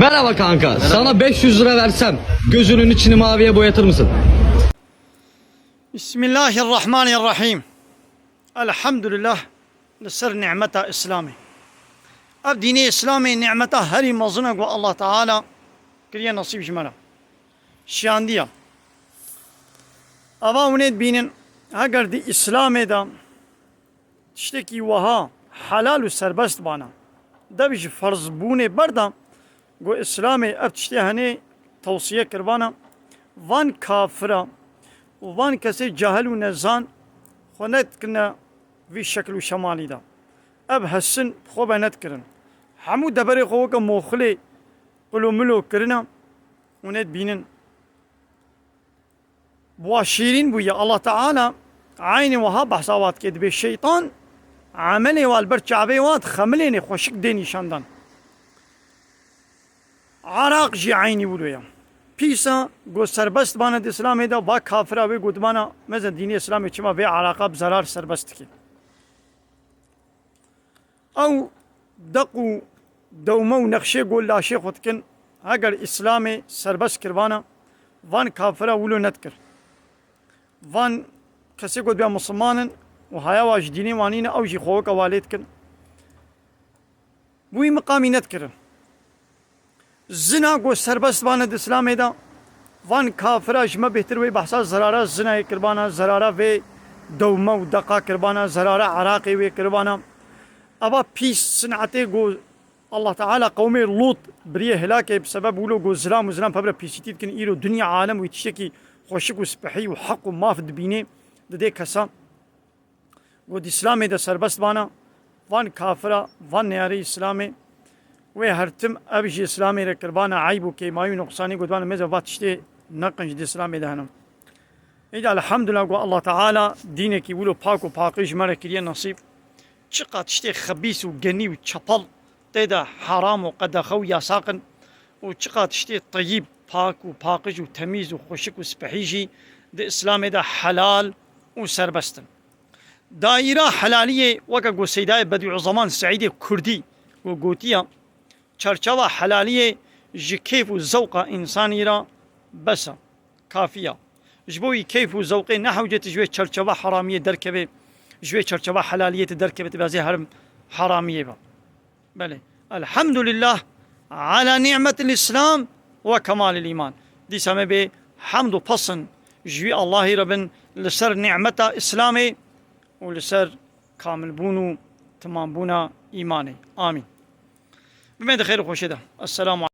Merhaba kanka. Sana 500 lira versem gözünün içini maviye boyatır mısın? Bismillahirrahmanirrahim. Elhamdülillah. Lısır ni'meta İslami. Ab dini İslami ni'meta heri mazına ve Allah Teala kiriye nasip jmala. Şiandiya. Ava unet binin eğer di İslam'e da tişteki vaha halal ve serbest bana. Da bir farz bune berdam go İslam'e ab tişte hani tavsiye kirbana van kafira وان کسی جاهل و نزان خونت کنه وی شکل و شمالی دا اب حسن خوب نت کرن همو دبری خوب که مخلی قلو ملو کرنا ونت بینن بواشیرین بویا الله تعالی عین وها بحثاوات کد به شیطان عملی والبر چعبی وات خملینی خوشک دینی شاندان عراق جی عینی بولویا پیسا گو سربست بانه د اسلام دا با کافره و گودمانا مثلا دینی اسلام چما و علاقه بزرار سربست کی او دقو دومو نقشه گول لاشی خود کن اگر اسلام سربست کروانا وان کافره ولو نتکر وان کسی گود بیا مسلمانن و هایا واج دینی وانین او جی خوک والد کن بوی مقامی نتکرن زنا گو سربست بانه د اسلام دا وان کافره جمع بهتر وی بحثا زراره زنا کربانا زراره و دومه و دقا کربانا زراره عراقی وی کربانا ابا پیس صنعته گو الله تعالی قوم لوط بریه هلاکه بسبب ولو گو زلام و زلام پبره پیسیتید کن ایرو دنیا عالم و تشکی خوشک و سپحی و حق و مافد بینه ده کسا گو د اسلام دا سربست بانا وان کافره وان نیاری اسلامه و هرتم ابجی اسلامی را کربانا عیب و که مایو نقصانی گودوانا مزه واتشته نقنج دی اسلامی دهنم ایدا الحمدلله گو الله تعالی دینه کی ولو پاک و پاکیش مرا کریه نصیب چقدر تشته خبیث و گنی و چپل تیدا حرام و قدخو یا ساقن و چقدر تشته طیب پاک و پاکیش و تمیز و خوشک و سپحیجی دی اسلامی دا حلال و سربستن دائره حلالیه وکا گو سیدای بدیع زمان سعید کردی و گوتیا چرچوا حلالیه جی کیف و ذوق انسانی را بس کافیه جبوی کیف و ذوق نحوجت جوی چرچوا حرامیه درکبه جوی چرچوا حلالیه درکبه تبازی هرم حرامیه با بله الحمد لله على نعمة الإسلام وكمال الإيمان دي سامي به حمد و پسن جوی الله ربن لسر نعمة إسلامي ولسر كامل بونو تمام بونا إيماني آمين بمن خير خوشده السلام عليكم